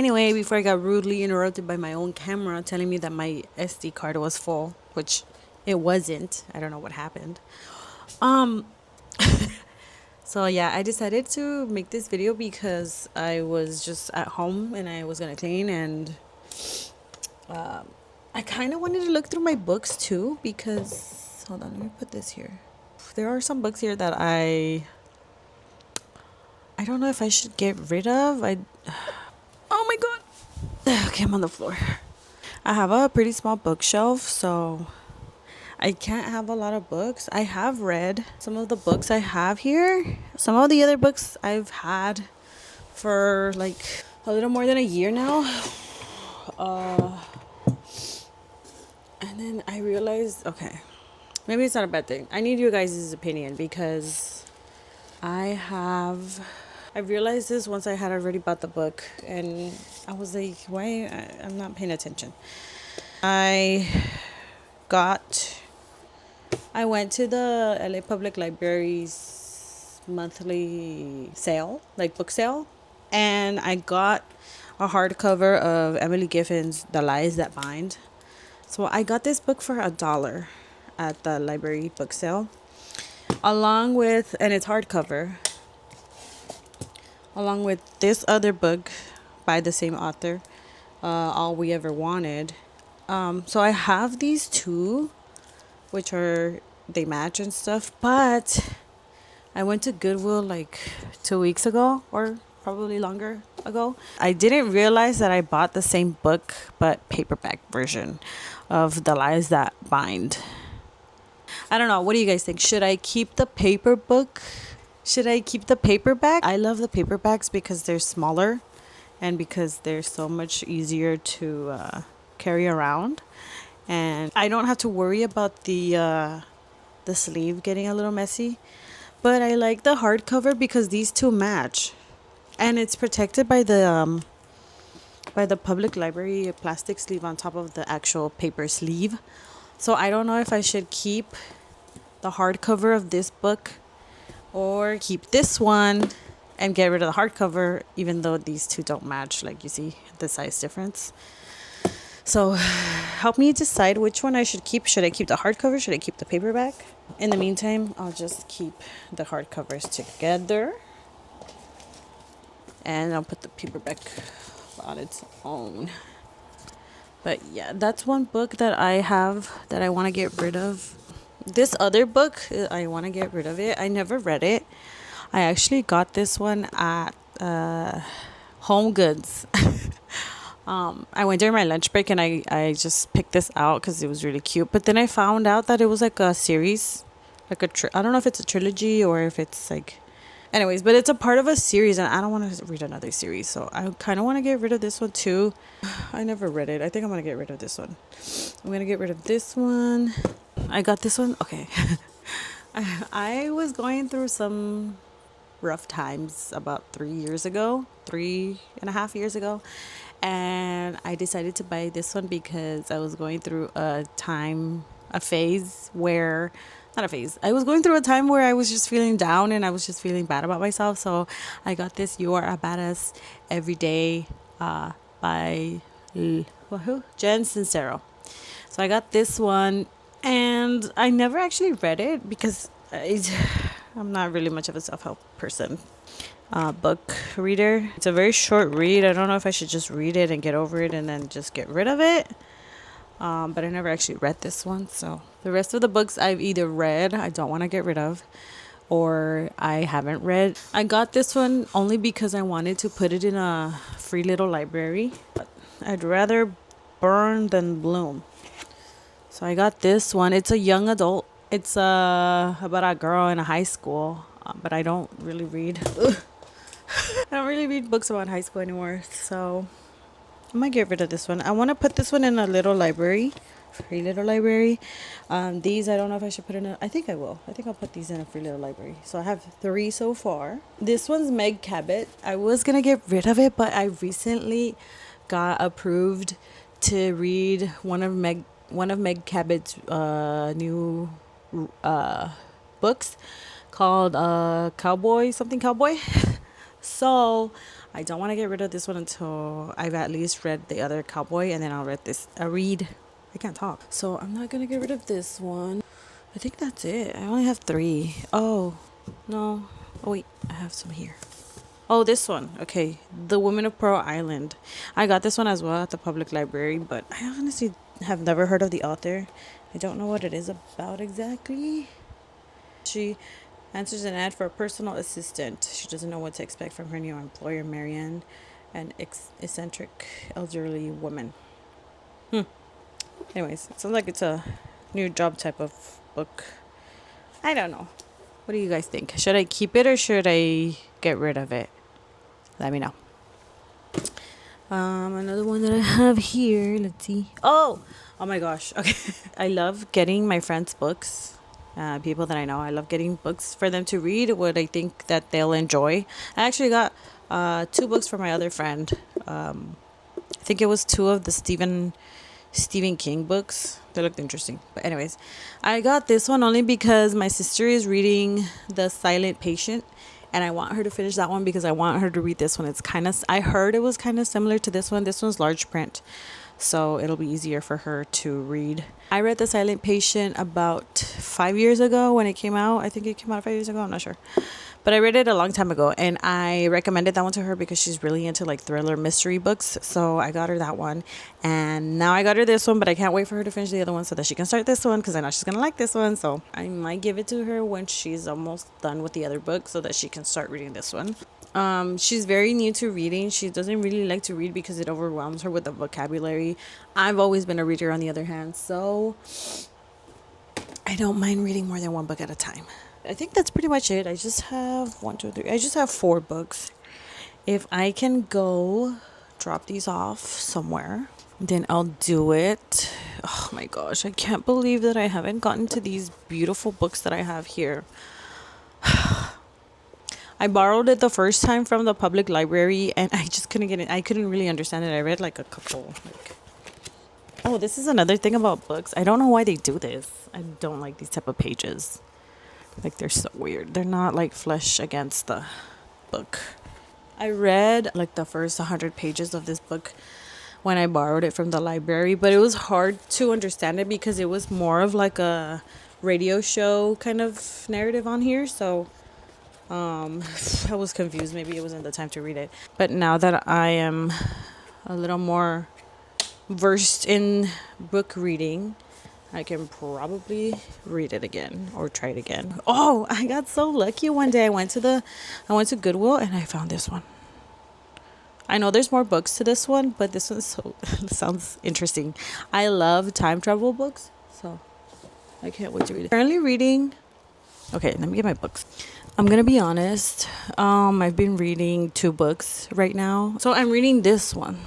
Anyway, before I got rudely interrupted by my own camera telling me that my SD card was full, which it wasn't. I don't know what happened. Um so yeah, I decided to make this video because I was just at home and I was gonna clean, and I kind of wanted to look through my books too, because hold on, let me put this here. There are some books here that I don't know if I should get rid of. Oh my god. Okay, I'm on the floor. I have a pretty small bookshelf, so I can't have a lot of books. I have read some of the books I have here. Some of the other books I've had for like a little more than a year now. And then I realized, okay, maybe it's not a bad thing. I need you guys' opinion because I realized this once I had already bought the book, and I was like, why? I'm not paying attention. I went to the LA Public Library's monthly sale, like book sale, and I got a hardcover of Emily Giffen's The Lies That Bind. So I got this book for $1 at the library book sale, along with, and it's hardcover, along with this other book by the same author, All We Ever Wanted. So I have these two, which they match and stuff, but I went to Goodwill like 2 weeks ago, or probably longer ago. I didn't realize that I bought the same book but paperback version of The Lies That Bind. I don't know, what do you guys think? Should I keep the paper book? Should I keep the paperback? I love the paperbacks because they're smaller and because they're so much easier to carry around, and I don't have to worry about the sleeve getting a little messy. But I like the hardcover because these two match, and it's protected by the public library plastic sleeve on top of the actual paper sleeve. So I don't know if I should keep the hardcover of this book or keep this one and get rid of the hardcover, even though these two don't match. Like, you see the size difference. So help me decide which one I should keep. Should I keep the hardcover? Should I keep the paperback? In the meantime, I'll just keep the hardcovers together, and I'll put the paperback on its own. But yeah, that's one book that I have that I want to get rid of. This other book, I want to get rid of it. I never read it. I actually got this one at Home Goods. I went during my lunch break and I just picked this out because it was really cute. But then I found out that it was like a series, like I don't know if it's a trilogy or if it's like, anyways, but it's a part of a series, and I don't want to read another series. So I kind of want to get rid of this one too. I never read it. I think I'm going to get rid of this one. I'm going to get rid of this one. I got this one. Okay. I was going through some rough times about 3.5 years ago, and I decided to buy this one because I was going through I was going through a time where I was just feeling down and I was just feeling bad about myself. So I got this You Are a Badass Every Day by Jen Sincero. So I got this one, and I never actually read it because I'm not really much of a self-help person, book reader. It's a very short read. I don't know if I should just read it and get over it and then just get rid of it. But I never actually read this one. So the rest of the books I've either read, I don't want to get rid of, or I haven't read. I got this one only because I wanted to put it in a free little library. I'd rather burn than bloom. So I got this one. It's a young adult. It's about a girl in a high school, but I don't really read. I don't really read books about high school anymore. So I might get rid of this one. I want to put this one in a little library, free little library. These, I don't know if I should put I think I will. I think I'll put these in a free little library. So I have 3 so far. This one's Meg Cabot. I was going to get rid of it, but I recently got approved to read one of Meg Cabot's new books called Cowboy. So I don't want to get rid of this one until I've at least read the other cowboy, and then I'll read this. I can't talk. So I'm not gonna get rid of this one. I think that's it. I only have 3. Oh no. Oh wait, I have some here. Oh, this one. Okay. The Women of Pearl Island. I got this one as well at the public library, but I honestly have never heard of the author. I don't know what it is about exactly. She answers an ad for a personal assistant. She doesn't know what to expect from her new employer, Marianne, an eccentric elderly woman. Anyways, it sounds like it's a new job type of book. I don't know. What do you guys think? Should I keep it or should I get rid of it? Let me know. Another one that I have here. Let's see. Oh my gosh. Okay. I love getting my friends' books. People that I know. I love getting books for them to read. What I think that they'll enjoy. I actually got 2 books for my other friend. I think it was 2 of the Stephen King books. They looked interesting. But anyways, I got this one only because my sister is reading The Silent Patient, and I want her to finish that one because I want her to read this one. I heard it was kind of similar to this one. This one's large print, so it'll be easier for her to read. I read The Silent Patient about 5 years ago when it came out. I think it came out 5 years ago. I'm not sure. But I read it a long time ago, and I recommended that one to her because she's really into like thriller mystery books. So I got her that one, and now I got her this one, but I can't wait for her to finish the other one so that she can start this one because I know she's gonna like this one. So I might give it to her when she's almost done with the other book so that she can start reading this one. She's very new to reading. She doesn't really like to read because it overwhelms her with the vocabulary. I've always been a reader on the other hand, so I don't mind reading more than one book at a time. I think that's pretty much it. I just have 1, 2, 3. I just have 4 books. If I can go drop these off somewhere, then I'll do it. Oh my gosh, I can't believe that I haven't gotten to these beautiful books that I have here. I borrowed it the first time from the public library, and I just couldn't get it. I couldn't really understand it. I read like a couple. Oh, this is another thing about books. I don't know why they do this. I don't like these type of pages. Like, they're so weird. They're not like flush against the book. I read like the first 100 pages of this book when I borrowed it from the library, but it was hard to understand it because it was more of like a radio show kind of narrative on here. So I was confused. Maybe it wasn't the time to read it. But now that I am a little more versed in book reading, I can probably read it again or try it again. Oh, I got so lucky one day. I went to Goodwill and I found this one. I know there's more books to this one, but this one sounds interesting. I love time travel books, so I can't wait to read it. Currently reading. Okay, let me get my books. I'm gonna be honest. I've been reading 2 books right now. So I'm reading this one,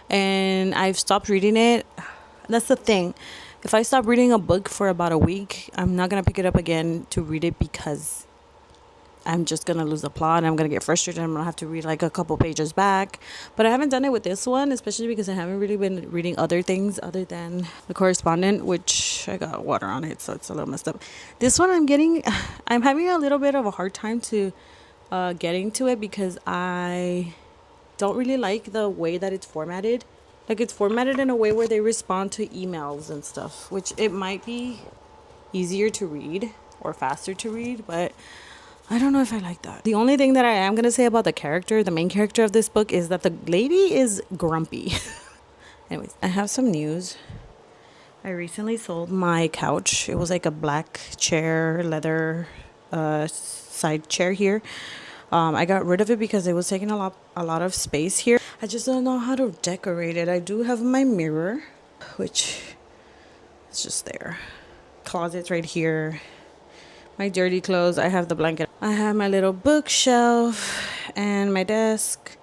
and I've stopped reading it. That's the thing. If I stop reading a book for about a week, I'm not going to pick it up again to read it because I'm just going to lose the plot and I'm going to get frustrated. I'm going to have to read like a couple pages back. But I haven't done it with this one, especially because I haven't really been reading other things other than The Correspondent, which I got water on it, so it's a little messed up. This one I'm having a little bit of a hard time to getting to it because I don't really like the way that it's formatted. Like, it's formatted in a way where they respond to emails and stuff, which it might be easier to read or faster to read, but I don't know if I like that. The only thing that I am going to say about the main character of this book, is that the lady is grumpy. Anyways, I have some news. I recently sold my couch. It was like a black chair, leather side chair here. I got rid of it because it was taking a lot of space here. I just don't know how to decorate it. I do have my mirror, which is just there. Closet's right here. My dirty clothes. I have the blanket. I have my little bookshelf and my desk,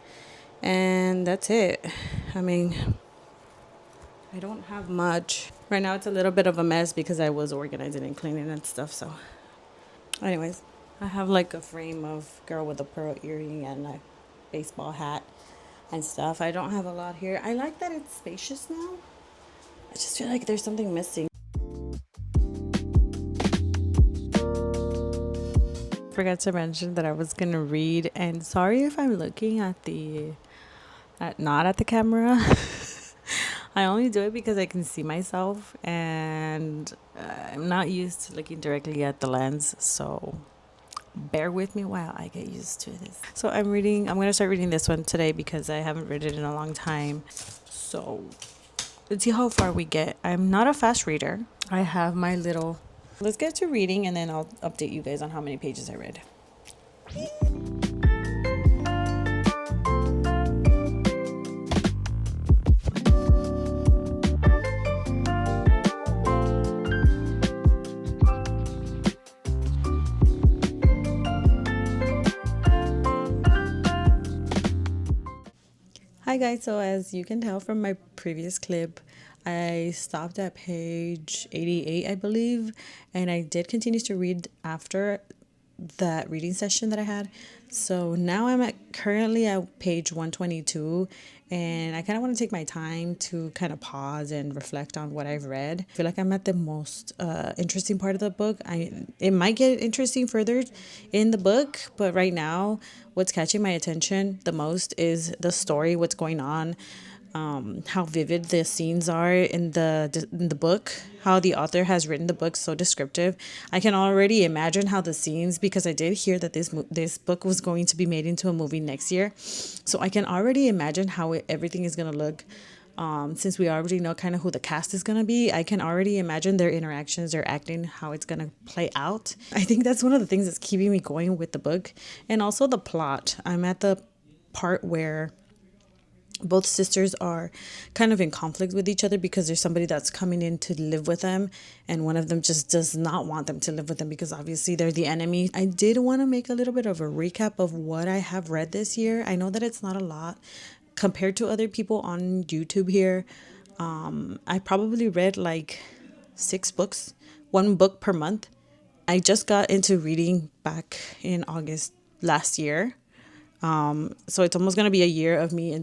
and that's it. I mean, I don't have much. Right now it's a little bit of a mess because I was organizing and cleaning and stuff. So anyways, I have like a frame of girl with a pearl earring and a baseball hat and stuff. I don't have a lot here. I like that it's spacious now. I just feel like there's something missing. forgot to mention that I was gonna read, and sorry if I'm looking not at the camera. I only do it because I can see myself, and I'm not used to looking directly at the lens, so bear with me while I get used to this. So I'm gonna start reading this one today because I haven't read it in a long time. So let's see how far we get. I'm not a fast reader. I have my little. Let's get to reading, and then I'll update you guys on how many pages I read. Hi guys, so as you can tell from my previous clip, I stopped at page 88, I believe, and I did continue to read after that reading session that I had. So now I'm currently at page 122, and I kind of want to take my time to kind of pause and reflect on what I've read. I feel like I'm at the most interesting part of the book. It might get interesting further in the book, but right now what's catching my attention the most is the story, what's going on, how vivid the scenes are in the book, how the author has written the book so descriptive. I can already imagine how the scenes, because I did hear that this book was going to be made into a movie next year, so I can already imagine how everything is gonna look. Since we already know kind of who the cast is gonna be, I can already imagine their interactions, their acting, how it's gonna play out. I think that's one of the things that's keeping me going with the book, and also the plot. I'm at the part where both sisters are kind of in conflict with each other because there's somebody that's coming in to live with them, and one of them just does not want them to live with them because obviously they're the enemy. I did want to make a little bit of a recap of what I have read this year. I know that it's not a lot compared to other people on YouTube here. I probably read like 6 books, 1 book per month. I just got into reading back in August last year. So it's almost going to be a year of me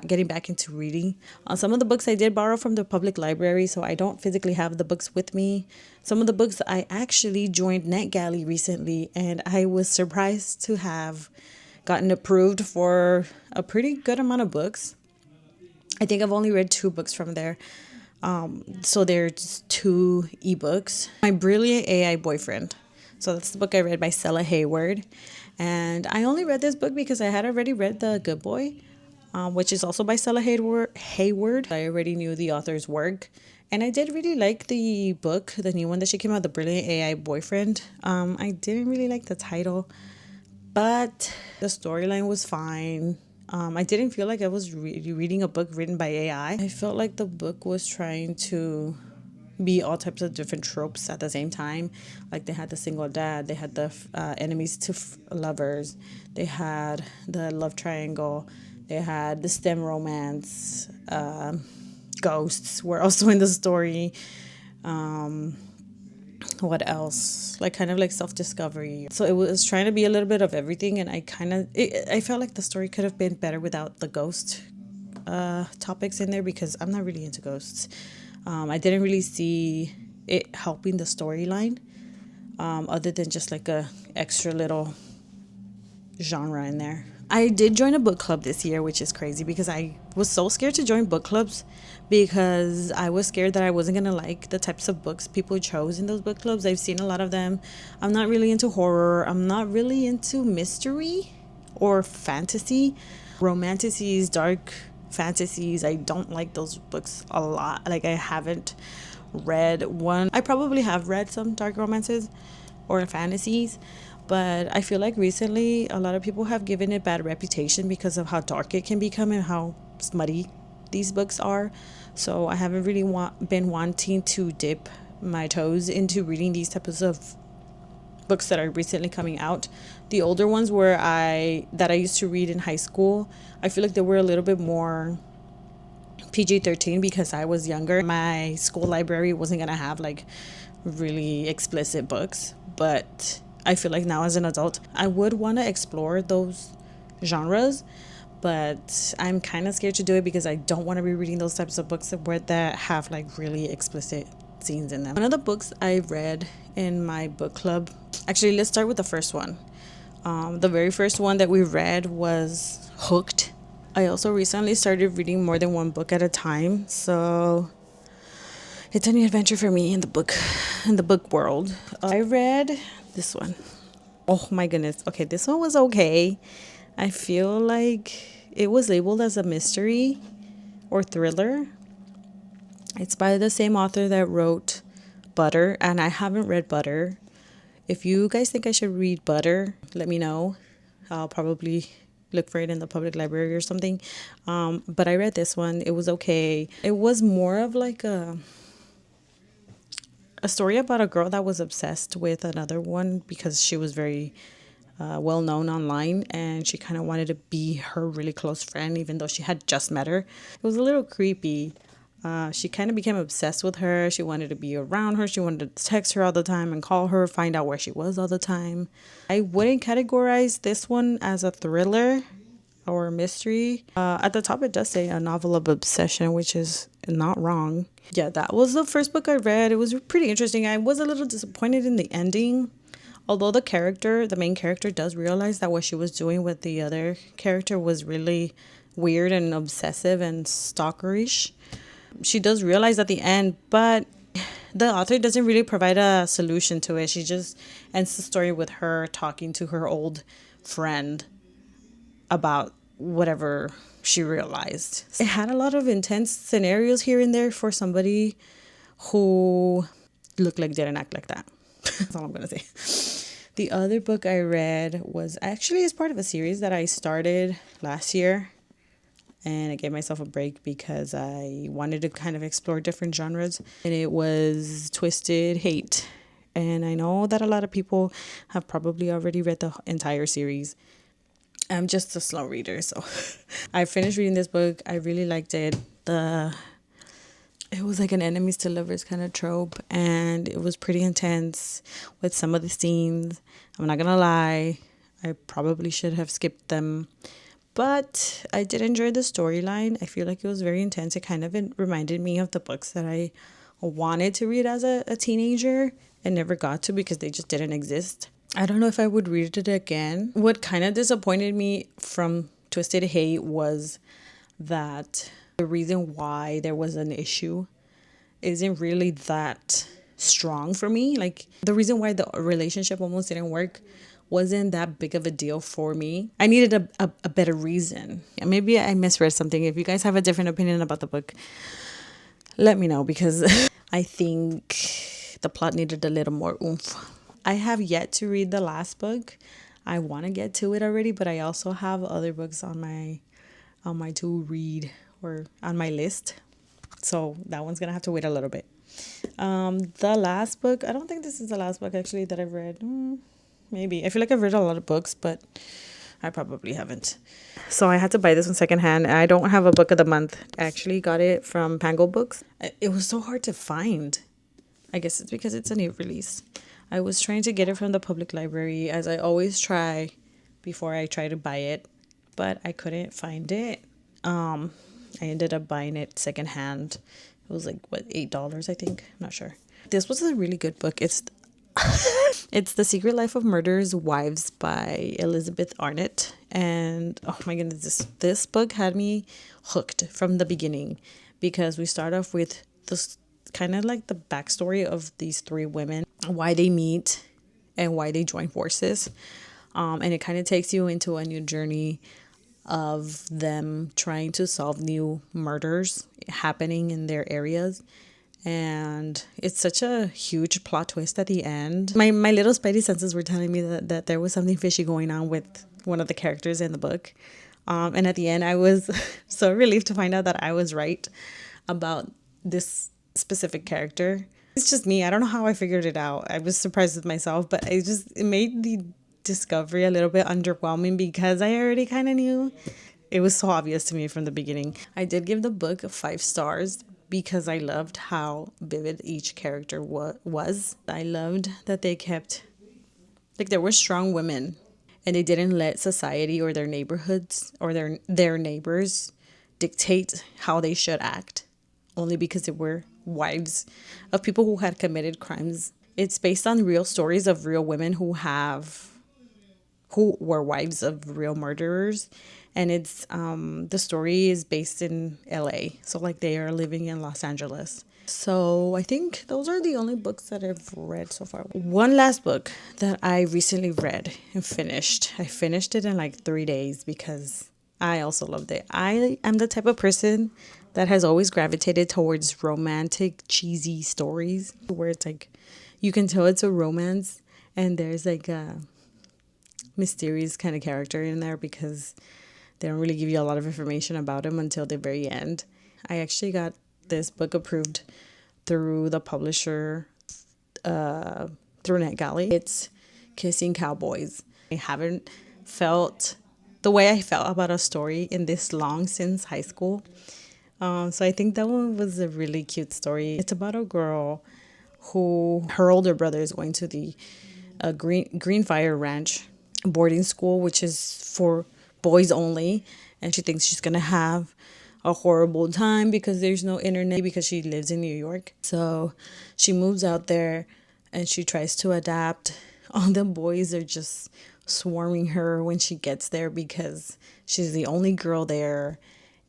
getting back into reading. Some of the books I did borrow from the public library, so I don't physically have the books with me. Some of the books I actually joined NetGalley recently, and I was surprised to have gotten approved for a pretty good amount of books. I think I've only read 2 books from there. So there's 2 ebooks. My Brilliant AI Boyfriend. So that's the book I read by Stella Hayward. And I only read this book because I had already read The Good Boy, which is also by Stella Hayward. I already knew the author's work. And I did really like the book, the new one that she came out, The Brilliant AI Boyfriend. I didn't really like the title, but the storyline was fine. I didn't feel like I was reading a book written by AI. I felt like the book was trying to be all types of different tropes at the same time. Like they had the single dad, they had the enemies to lovers, they had the love triangle, they had the STEM romance, ghosts were also in the story. What else? Like kind of like self-discovery. So it was trying to be a little bit of everything, and I felt like the story could have been better without the ghost topics in there because I'm not really into ghosts. I didn't really see it helping the storyline, other than just like a extra little genre in there. I did join a book club this year, which is crazy because I was so scared to join book clubs because I was scared that I wasn't going to like the types of books people chose in those book clubs. I've seen a lot of them. I'm not really into horror. I'm not really into mystery or fantasy. Romanticities, dark fantasies, I don't like those books a lot. Like I haven't read one. I probably have read some dark romances or fantasies, but I feel like recently a lot of people have given it bad reputation because of how dark it can become and how smutty these books are. So I haven't really been wanting to dip my toes into reading these types of books that are recently coming out. The older ones that I used to read in high school, I feel like they were a little bit more PG-13 because I was younger. My school library wasn't gonna have like really explicit books, but I feel like now as an adult I would want to explore those genres, but I'm kind of scared to do it because I don't want to be reading those types of books that have like really explicit scenes in them. One of the books I read in my book club. Actually, let's start with the first one. The very first one that we read was Hooked. I also recently started reading more than one book at a time, so it's a new adventure for me in the book world. I read this one. Oh my goodness. Okay, this one was okay. I feel like it was labeled as a mystery or thriller. It's by the same author that wrote Butter, and I haven't read Butter. If you guys think I should read Butter, let me know. I'll probably look for it in the public library or something. But I read this one. It was okay. It was more of like a story about a girl that was obsessed with another one because she was very well known online, and she kind of wanted to be her really close friend even though she had just met her. It was a little creepy. She kind of became obsessed with her. She wanted to be around her. She wanted to text her all the time and call her, find out where she was all the time. I wouldn't categorize this one as a thriller or a mystery. At the top, it does say a novel of obsession, which is not wrong. Yeah, that was the first book I read. It was pretty interesting. I was a little disappointed in the ending. Although the main character does realize that what she was doing with the other character was really weird and obsessive and stalkerish. She does realize at the end, but the author doesn't really provide a solution to it. She just ends the story with her talking to her old friend about whatever she realized. It had a lot of intense scenarios here and there for somebody who looked like didn't act like that. That's all I'm gonna say. The other book I read was actually as part of a series that I started last year, and I gave myself a break because I wanted to kind of explore different genres, and it was Twisted Hate. And I know that a lot of people have probably already read the entire series. I'm just a slow reader, so I finished reading this book. I really liked it. It was like an enemies to lovers kind of trope, and it was pretty intense with some of the scenes. I'm not gonna lie, I probably should have skipped them, but I did enjoy the storyline. I feel like it was very intense. It kind of reminded me of the books that I wanted to read as a teenager and never got to because they just didn't exist. I don't know if I would read it again. What kind of disappointed me from Twisted Hate was that the reason why there was an issue isn't really that strong for me. Like, the reason why the relationship almost didn't work wasn't that big of a deal for me. I needed a better reason. Maybe I misread something. If you guys have a different opinion about the book, let me know, because I think the plot needed a little more oomph. I have yet to read the last book. I want to get to it already, but I also have other books on my to read or on my list. So that one's gonna have to wait a little bit. The last book, I don't think this is the last book actually that I've read. Maybe. I feel like I've read a lot of books, but I probably haven't. So I had to buy this one secondhand. I don't have a book of the month. I actually got it from Pango Books. It was so hard to find. I guess it's because it's a new release. I was trying to get it from the public library, as I always try before I try to buy it, but I couldn't find it. I ended up buying it secondhand. It was like, what, $8, I think? I'm not sure. This was a really good book. It's The Secret Life of Murderers' Wives by Elizabeth Arnett. And oh my goodness, this book had me hooked from the beginning, because we start off with this kind of like the backstory of these three women, why they meet and why they join forces. And it kind of takes you into a new journey of them trying to solve new murders happening in their areas. And it's such a huge plot twist at the end. My little spidey senses were telling me that there was something fishy going on with one of the characters in the book. And at the end, I was so relieved to find out that I was right about this specific character. It's just me. I don't know how I figured it out. I was surprised with myself, but it made the discovery a little bit underwhelming because I already kind of knew. It was so obvious to me from the beginning. I did give the book 5 stars because I loved how vivid each character was. I loved that they kept, like, there were strong women, and they didn't let society or their neighborhoods or their neighbors dictate how they should act, only because they were wives of people who had committed crimes It's based on real stories of real women who were wives of real murderers. And it's the story is based in LA. So like they are living in Los Angeles. So I think those are the only books that I've read so far. One last book that I recently read and finished. I finished it in like 3 days because I also loved it. I am the type of person that has always gravitated towards romantic, cheesy stories where it's like you can tell it's a romance and there's like a mysterious kind of character in there because they don't really give you a lot of information about him until the very end. I actually got this book approved through the publisher, through NetGalley. It's Kissing Cowboys. I haven't felt the way I felt about a story in this long since high school. So I think that one was a really cute story. It's about a girl who her older brother is going to the Greenfire Ranch boarding school, which is for boys only, and she thinks she's gonna have a horrible time because there's no internet because she lives in New York. So she moves out there and she tries to adapt. All the boys are just swarming her when she gets there because she's the only girl there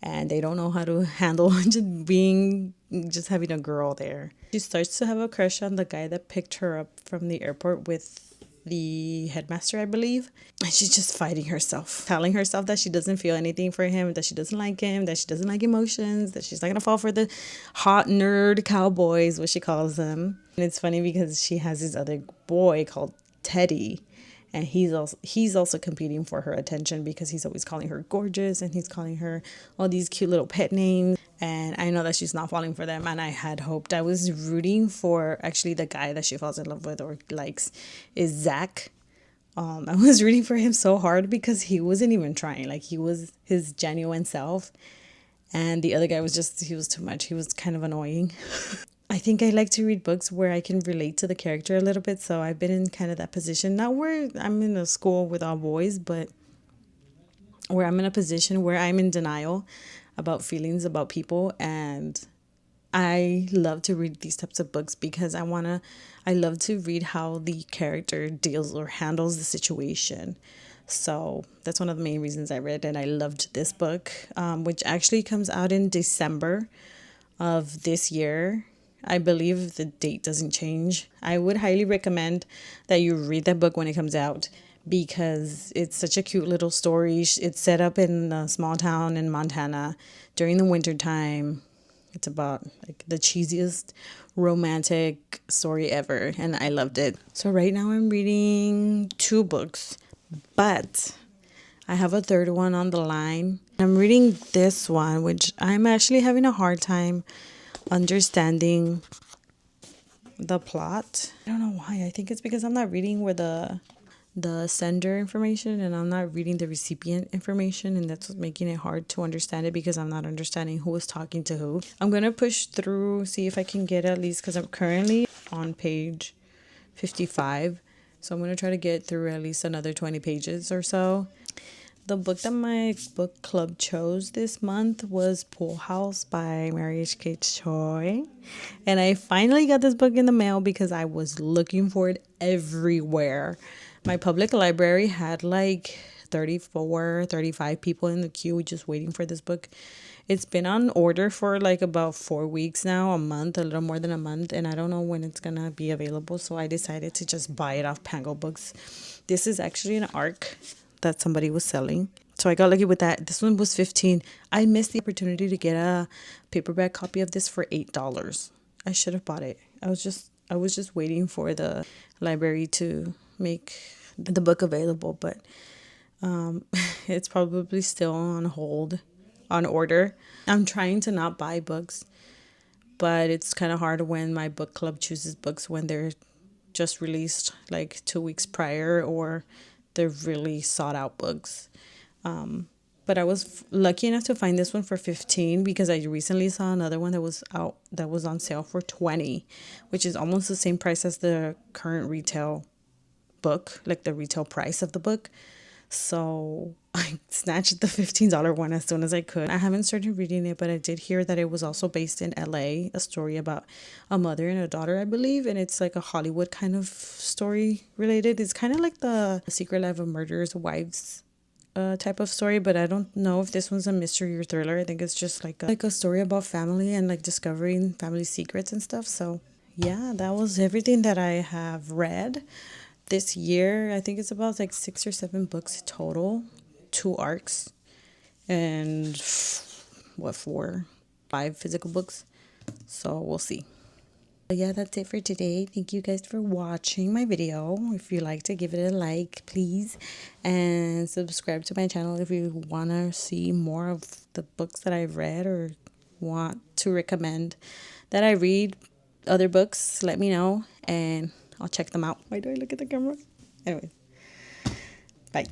and they don't know how to handle just having a girl there. She starts to have a crush on the guy that picked her up from the airport with the headmaster, I believe. And she's just fighting herself, telling herself that she doesn't feel anything for him, that she doesn't like him, that she doesn't like emotions, that she's not gonna fall for the hot nerd cowboys, what she calls them. And it's funny because she has this other boy called Teddy, and he's also competing for her attention because he's always calling her gorgeous and he's calling her all these cute little pet names. And I know that she's not falling for them, and I had hoped. I was rooting for actually the guy that she falls in love with or likes is Zach. I was rooting for him so hard because he wasn't even trying. Like he was his genuine self, and the other guy he was too much. He was kind of annoying. I think I like to read books where I can relate to the character a little bit. So I've been in kind of that position, not where I'm in a school with all boys, but where I'm in a position where I'm in denial about feelings about people. And I love to read these types of books because I love to read how the character deals or handles the situation. So that's one of the main reasons I read, and I loved this book, which actually comes out in December of this year. I believe the date doesn't change. I would highly recommend that you read that book when it comes out because it's such a cute little story. It's set up in a small town in Montana during the winter time. It's about like the cheesiest romantic story ever, and I loved it. So right now I'm reading 2 books, but I have a third one on the line. I'm reading this one, which I'm actually having a hard time understanding the plot. I don't know why. I think it's because I'm not reading where the sender information and I'm not reading the recipient information, and that's what's making it hard to understand it because I'm not understanding who is talking to who. I'm gonna push through, see if I can get at least, because I'm currently on page 55, so I'm gonna try to get through at least another 20 pages or so. The book that my book club chose this month was Pool House by Mary H.K. Choi. And I finally got this book in the mail because I was looking for it everywhere. My public library had like 35 people in the queue just waiting for this book. It's been on order for like about 4 weeks now, a month, a little more than a month, and I don't know when it's gonna be available, so I decided to just buy it off Pango Books. This is actually an ARC that somebody was selling, so I got lucky with that. This one was $15. I missed the opportunity to get a paperback copy of this for $8. I should have bought it. I was just waiting for the library to make the book available, but it's probably still on hold, on order. I'm trying to not buy books, but it's kind of hard when my book club chooses books when they're just released like 2 weeks prior, or they're really sought out books. But I was lucky enough to find this one for $15 because I recently saw another one that was out that was on sale for $20, which is almost the same price as the current retail book, like the retail price of the book. So I snatched the $15 one as soon as I could. I haven't started reading it, but I did hear that it was also based in LA, a story about a mother and a daughter, I believe. And it's like a Hollywood kind of story related. It's kind of like the Secret Life of Murderers Wives type of story, but I don't know if this one's a mystery or thriller. I think it's just like a story about family and like discovering family secrets and stuff. So yeah, that was everything that I have read this year. I think it's about like 6 or 7 books total, 2 arcs, and what, 4, 5 physical books. So we'll see. But yeah, that's it for today. Thank you guys for watching my video. If you liked it, give it a like, please. And subscribe to my channel if you want to see more of the books that I've read or want to recommend that I read other books. Let me know and I'll check them out. Why do I look at the camera? Anyway, bye.